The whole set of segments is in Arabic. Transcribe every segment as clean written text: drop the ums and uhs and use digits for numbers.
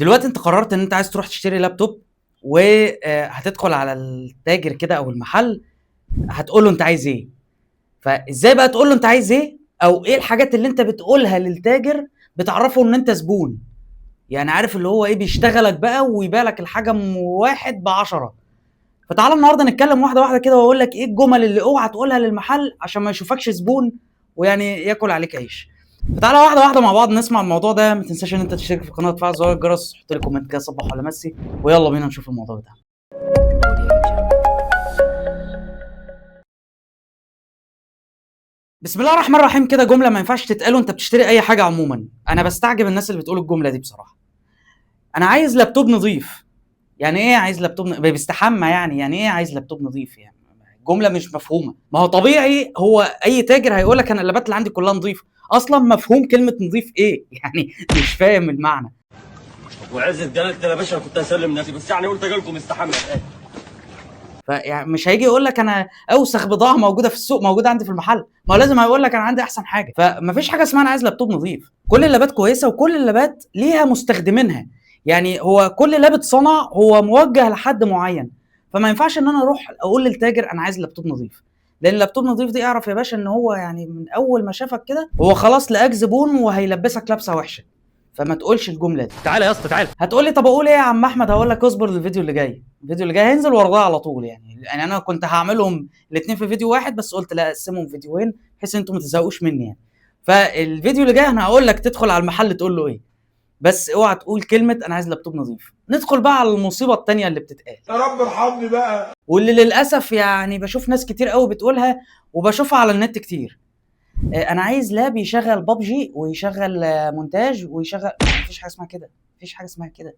دلوقتي انت قررت ان انت عايز تروح تشتري لابتوب، وهتدخل على التاجر كده او المحل، هتقول له انت عايز ايه. فازاي بقى تقول له انت عايز ايه، او ايه الحاجات اللي انت بتقولها للتاجر بتعرفه ان انت زبون؟ يعني عارف اللي هو ايه، بيشتغلك بقى ويبيع لك الحاجه واحد ب10. فتعالى النهارده نتكلم واحده واحده كده، واقول لك ايه الجمل اللي اوعى تقولها للمحل عشان ما يشوفكش زبون ويعني ياكل عليك عيش. فتعالى واحده واحده مع بعض نسمع الموضوع ده. ما تنساش ان انت تشترك في القناه وتفعل زر الجرس، حط لي كومنت كده صبح ولا مسي، ويلا بينا نشوف الموضوع ده. بسم الله الرحمن الرحيم. كده جمله ما ينفعش تتقال وانت بتشتري اي حاجه عموما. انا بستعجب الناس اللي بتقول الجمله دي بصراحه. انا عايز لابتوب نظيف. يعني ايه عايز لابتوب بيستحمى يعني ايه عايز لابتوب نظيف يعني؟ جمله مش مفهومه. ما هو طبيعي هو اي تاجر هيقول لك انا اللابات اللي عندي كلها نظيفه. اصلا مفهوم كلمه نظيف ايه يعني؟ مش فاهم المعنى. وعزت جلالة يا باشا كنت اسلم نفسي، بس يعني قلت اجيلكم استحمى. فيعني مش هيجي يقول لك انا اوسخ بضاعه موجوده في السوق موجوده عندي في المحل، ما هو لازم هيقول لك انا عندي احسن حاجه. فمفيش حاجه اسمها انا عايز لابتوب نظيف. كل اللابات كويسه وكل اللابات ليها مستخدمينها. يعني هو كل لاب اتصنع هو موجه لحد معين. فما ينفعش ان انا اروح اقول للتاجر انا عايز لابتوب نظيف. لان اللابتوب نظيف دي اعرف يا باشا ان هو يعني من اول ما شافك كده هو خلاص لقاك زبون وهيلبسك لبسه وحشه. فما تقولش الجمله دي. تعالى يا اسطى تعالى. هتقول لي طب اقول ايه يا عم احمد؟ هقول لك اصبر للفيديو اللي جاي. الفيديو اللي جاي هينزل وراه على طول. يعني انا كنت هعملهم الاثنين في فيديو واحد، بس قلت لا اقسمهم فيديوهين بحيث انتوا ما تزهقوش مني يعني. فالفيديو اللي جاي انا هقول لك تدخل على المحل تقول له ايه. بس اوعى تقول كلمه انا عايز لابتوب نظيف. ندخل بقى على المصيبه الثانيه اللي بتتقال، يا رب ارحمني بقى. واللي للاسف يعني بشوف ناس كتير قوي بتقولها وبشوفها على النت كتير. انا عايز لاب يشغل بابجي ويشغل مونتاج ويشغل. مفيش حاجه اسمها كده. مفيش حاجه اسمها كده.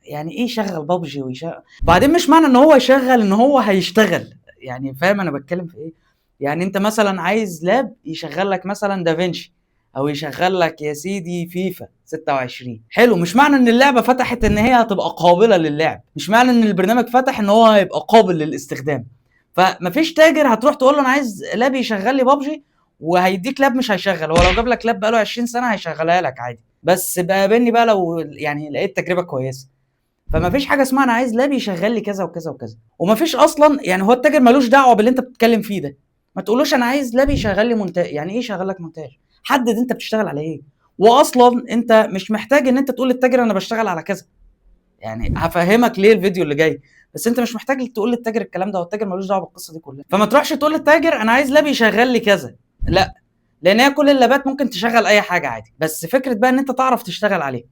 يعني ايه يشغل بابجي ويشغل؟ بعدين مش معنى ان هو يشغل ان هو هيشتغل. يعني فاهم انا بتكلم في ايه؟ يعني انت مثلا عايز لاب يشغل لك مثلا دافنشي، او يشغل لك يا سيدي فيفا 26. حلو، مش معنى ان اللعبه فتحت ان هي هتبقى قابله للعب. مش معنى ان البرنامج فتح ان هو هيبقى قابل للاستخدام. فمفيش تاجر هتروح تقول له انا عايز لاب يشغل لي بابجي وهيديك لاب مش هيشغل. هو لو جاب لك لاب بقاله 20 سنه هيشغلها لك عادي، بس بقى بيني بقى لو يعني لقيت تجربه كويسه. فما فيش حاجه اسمها انا عايز لاب يشغل لي كذا وكذا وكذا. وما فيش اصلا، يعني هو التاجر ملوش دعوه باللي انت بتتكلم فيه ده. ما تقولوش انا عايز لاب يشغل لي مونتاج. يعني ايه يشغل لك مونتاج؟ حدد انت بتشتغل على ايه. واصلا انت مش محتاج ان انت تقول للتاجر انا بشتغل على كذا. يعني هفهمك ليه الفيديو اللي جاي. بس انت مش محتاج تقول للتاجر الكلام ده، والتاجر ملوش دعوه بالقصه دي كلها. فما تروحش تقول للتاجر انا عايز لاب يشغل لي كذا. لا، لان هي كل اللابات ممكن تشغل اي حاجه عادي، بس فكره بقى ان انت تعرف تشتغل عليه.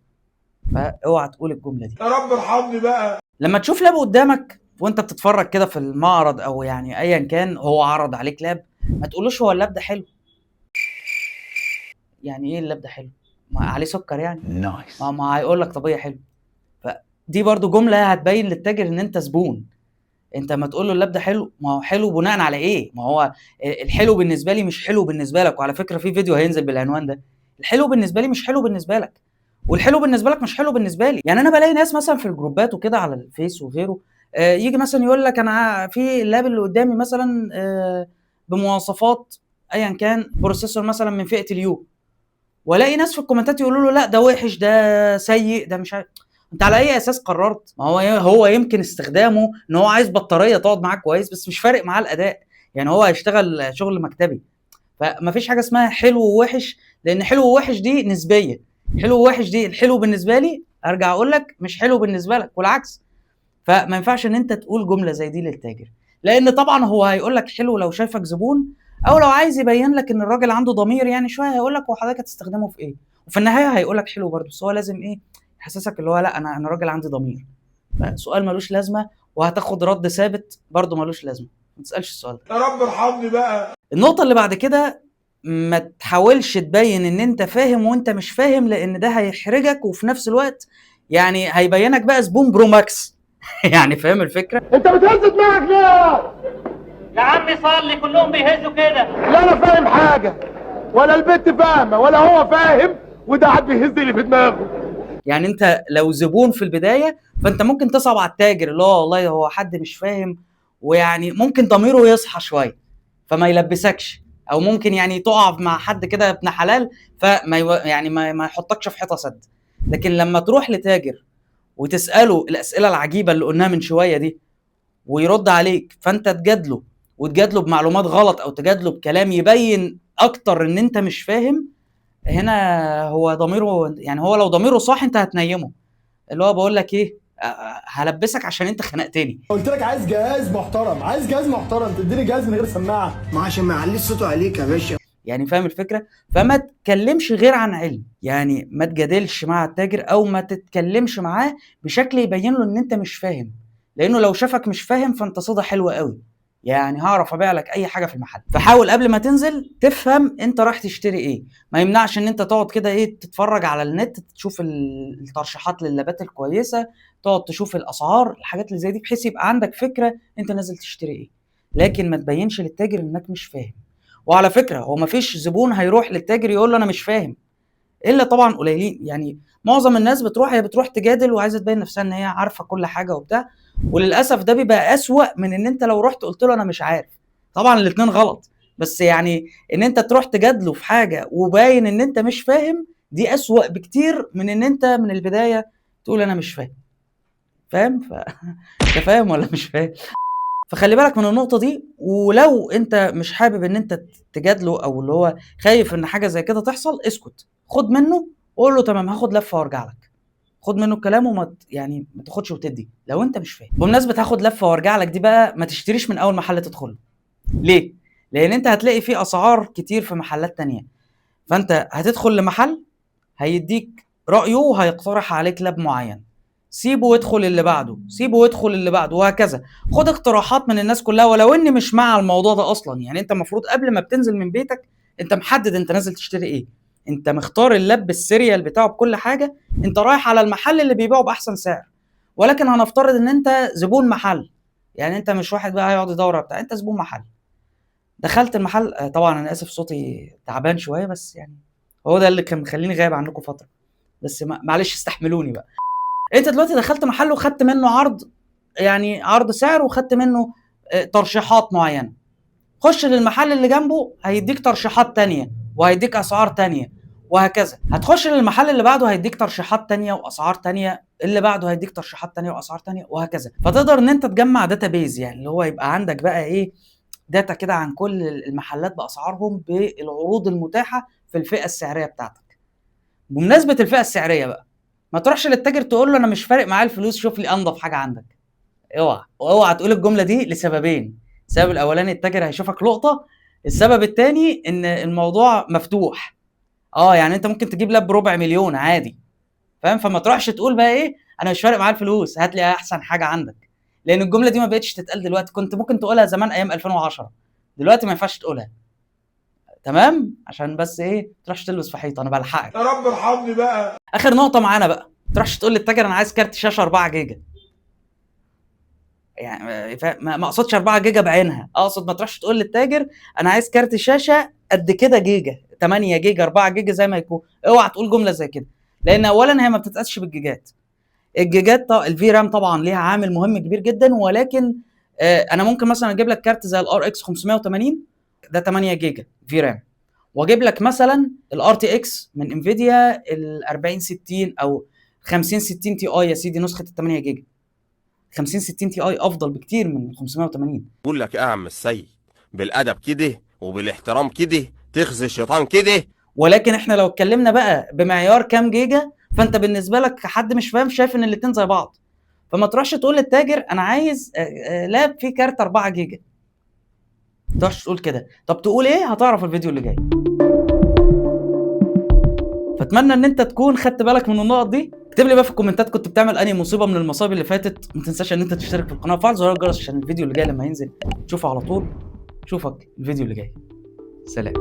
فاوعى تقول الجمله دي. يا رب ارحمني بقى. لما تشوف لاب قدامك وانت بتتفرج كده في المعرض او يعني ايا كان هو عرض عليك لاب، ما تقولوش هو اللاب ده حلو. يعني ايه اللاب ده حلو؟ ما عليه سكر يعني؟ نايس. ما هيقول لك طب ايه حلو. فدي برضو جمله هتبين للتاجر ان انت زبون. انت ما تقول له اللاب ده حلو، ما هو حلو بناء على ايه؟ ما هو الحلو بالنسبه لي مش حلو بالنسبه لك. وعلى فكره في فيديو هينزل بالعنوان ده. الحلو بالنسبه لي مش حلو بالنسبه لك، والحلو بالنسبه لك مش حلو بالنسبه لي. يعني انا بلاقي ناس مثلا في الجروبات وكده على الفيس وغيره، يجي مثلا يقول لك انا في اللاب اللي قدامي مثلا بمواصفات ايا كان بروسيسور مثلا من فئه اليو، والاقي ناس في الكومنتات يقولوا له لا ده وحش ده سيء ده مش عارف. انت على اي اساس قررت؟ ما هو يمكن استخدامه ان هو عايز بطاريه تقعد معاه كويس، بس مش فارق معاه الاداء. يعني هو هيشتغل شغل مكتبي. فما فيش حاجه اسمها حلو ووحش، لان حلو ووحش دي نسبيه. حلو ووحش دي الحلو بالنسبه لي ارجع اقول لك مش حلو بالنسبه لك والعكس. فما ينفعش ان انت تقول جمله زي دي للتاجر، لان طبعا هو هيقول لك حلو لو شايفك زبون، او لو عايز يبين لك ان الراجل عنده ضمير يعني شويه هيقول لك هو حضرتك هتستخدمه في ايه. وفي النهايه هيقول لك حلو برضه، بس هو لازم ايه؟ يحسسك اللي هو لا انا راجل عندي ضمير. سؤال ملوش لازمه وهتاخد رد ثابت برضه ملوش لازمه. ما تسالش السؤال ده. يا رب ارحمني بقى. النقطه اللي بعد كده، ما تحاولش تبين ان انت فاهم وانت مش فاهم، لان ده هيحرجك وفي نفس الوقت يعني هيبينك بقى زبون برو ماكس. يعني فاهم الفكره؟ انت بتهز دماغك ليه؟ يا عم صلي كلهم بيهزوا كده. لا انا فاهم حاجه ولا البنت فاهمه ولا هو فاهم، وده قاعد بيهز اللي في دماغه. يعني انت لو زبون في البدايه فانت ممكن تصعب على التاجر اللي هو والله هو حد مش فاهم، ويعني ممكن ضميره يصحى شويه فما يلبسكش، او ممكن يعني تقع مع حد كده ابن حلال فما يعني ما يحطكش في حيطه سد. لكن لما تروح لتاجر وتساله الاسئله العجيبه اللي قلناها من شويه دي ويرد عليك، فانت تجادله وتجادله بمعلومات غلط او تجادله بكلام يبين اكتر ان انت مش فاهم، هنا هو ضميره، يعني هو لو ضميره صح انت هتنيمه، اللي هو بقول لك ايه، هلبسك عشان انت خنقتني. قلت لك عايز جهاز محترم، عايز جهاز محترم، تديني جهاز من غير سماعه، ما عشان ما يعليش صوته عليك يا باشا. يعني فاهم الفكره؟ فما تتكلمش غير عن علم، يعني ما تجادلش مع التاجر او ما تتكلمش معاه بشكل يبين له ان انت مش فاهم، لانه لو شافك مش فاهم فانت صدى حلوه قوي، يعني هعرف ابيع لك اي حاجه في المحل. فحاول قبل ما تنزل تفهم انت رايح تشتري ايه. ما يمنعش ان انت تقعد كده ايه، تتفرج على النت، تشوف الترشيحات لللابات الكويسه، تقعد تشوف الاسعار، الحاجات اللي زي دي، بحيث يبقى عندك فكره انت نازل تشتري ايه. لكن ما تبينش للتاجر انك مش فاهم. وعلى فكره هو ما فيش زبون هيروح للتاجر يقول له انا مش فاهم، الا طبعا قليلين. يعني معظم الناس بتروح تجادل وعايزه تبين نفسها ان هي عارفه كل حاجه وبتاع، وللاسف ده بيبقى اسوأ من ان انت لو رحت قلت له انا مش عارف. طبعا الاثنين غلط، بس يعني ان انت تروح تجادله في حاجه وباين ان انت مش فاهم، دي اسوأ بكتير من ان انت من البدايه تقول انا مش فاهم. فاهم؟ انت فاهم ولا مش فاهم؟ فخلي بالك من النقطه دي. ولو انت مش حابب ان انت تجادله او اللي هو خايف ان حاجه زي كده تحصل، اسكت، خد منه وقول له تمام هاخد لفه وارجع لك. خد منه الكلام وما يعني ما تاخدش وتدي لو انت مش فاهم. بمناسبه هاخد لفه وارجع لك دي بقى، ما تشتريش من اول محل تدخله. ليه؟ لان انت هتلاقي فيه اسعار كتير في محلات تانية، فانت هتدخل لمحل هيديك رايه وهيقترح عليك لاب معين، سيبه وادخل اللي بعده، سيبه وادخل اللي بعده، وهكذا. خد اقتراحات من الناس كلها، ولو اني مش مع الموضوع ده اصلا. يعني انت المفروض قبل ما بتنزل من بيتك انت محدد انت نازل تشتري ايه، انت مختار اللاب بالسيريال بتاعه بكل حاجه، انت رايح على المحل اللي بيبيعه باحسن سعر. ولكن هنفترض ان انت زبون محل، يعني انت مش واحد بقى هيقعد يدور بتاع، انت زبون محل دخلت المحل. طبعا انا اسف صوتي تعبان شويه، بس يعني هو ده اللي كان مخليني غايب عنكم فتره، بس معلش استحملوني بقى. انت دلوقتي دخلت محل وخدت منه عرض، يعني عرض سعر، وخدت منه ترشيحات معينه. خش للمحل اللي جنبه هيديك ترشيحات تانية وهيديك اسعار تانية، وهكذا. هتخش للمحل اللي بعده هيديك ترشيحات تانية واسعار تانية، اللي بعده هيديك ترشيحات تانية واسعار تانية، وهكذا. فتقدر ان انت تجمع داتابيز، يعني اللي هو يبقى عندك بقى ايه، داتا كده عن كل المحلات باسعارهم بالعروض المتاحه في الفئه السعريه بتاعتك. بمناسبه الفئه السعريه بقى، ما تروحش للتاجر تقول له انا مش فارق معايا الفلوس، شوف لي انضف حاجه عندك. اوعى تقول الجمله دي لسببين. السبب الاولاني التاجر هيشوفك لقطه، السبب الثاني ان الموضوع مفتوح. يعني انت ممكن تجيب لاب بربع مليون عادي، فاهم؟ فما تروحش تقول بقى ايه انا مش فارق معايا الفلوس، هات لي احسن حاجه عندك. لان الجمله دي ما بقتش تتقال دلوقتي، كنت ممكن تقولها زمان ايام 2010، دلوقتي ما ينفعش تقولها. تمام؟ عشان بس ايه تروحش تلبس في حيطه، انا بلحقك. يا رب ارحمني بقى. اخر نقطه معانا بقى، ما تروحش تقول للتاجر انا عايز كارت شاشه 4 جيجا. يعني ما اقصدش 4 جيجا بعينها، اقصد ما تروحش تقول للتاجر انا عايز كارت شاشه قد كده جيجا، 8 جيجا 4 جيجا زي ما يكون. اوعى تقول جمله زي كده، لان اولا هي ما بتتقاسش بالجيجات. الجيجات الفي رام طبعا ليها عامل مهم كبير جدا، ولكن انا ممكن مثلا اجيب لك كارت زي الار اكس 580 ده 8 جيجا في رام، واجيب لك مثلا الار تي اكس من انفيديا ال 4060 او 5060 تي اي يا سيدي، نسخه ال 8 جيجا. 5060 تي اي افضل بكتير من 580. بقول لك ايه يا عم السيد، بالادب كده وبالاحترام كده تخزي الشيطان كده. ولكن احنا لو اتكلمنا بقى بمعيار كام جيجا، فانت بالنسبه لك كحد مش فاهم شايف ان الاثنين زي بعض. فما تروحش تقول للتاجر انا عايز لاب فيه كارت 4 جيجا. ما تروحش تقول كده. طب تقول ايه؟ هتعرف الفيديو اللي جاي. فاتمنى ان انت تكون خدت بالك من النقط دي. اكتب لي بقى في الكومنتات كنت بتعمل انهي مصيبه من المصايب اللي فاتت. ما تنساش ان انت تشترك في القناه وفعل زرار الجرس عشان الفيديو اللي جاي لما ينزل تشوفه على طول. اشوفك الفيديو اللي جاي. سلام.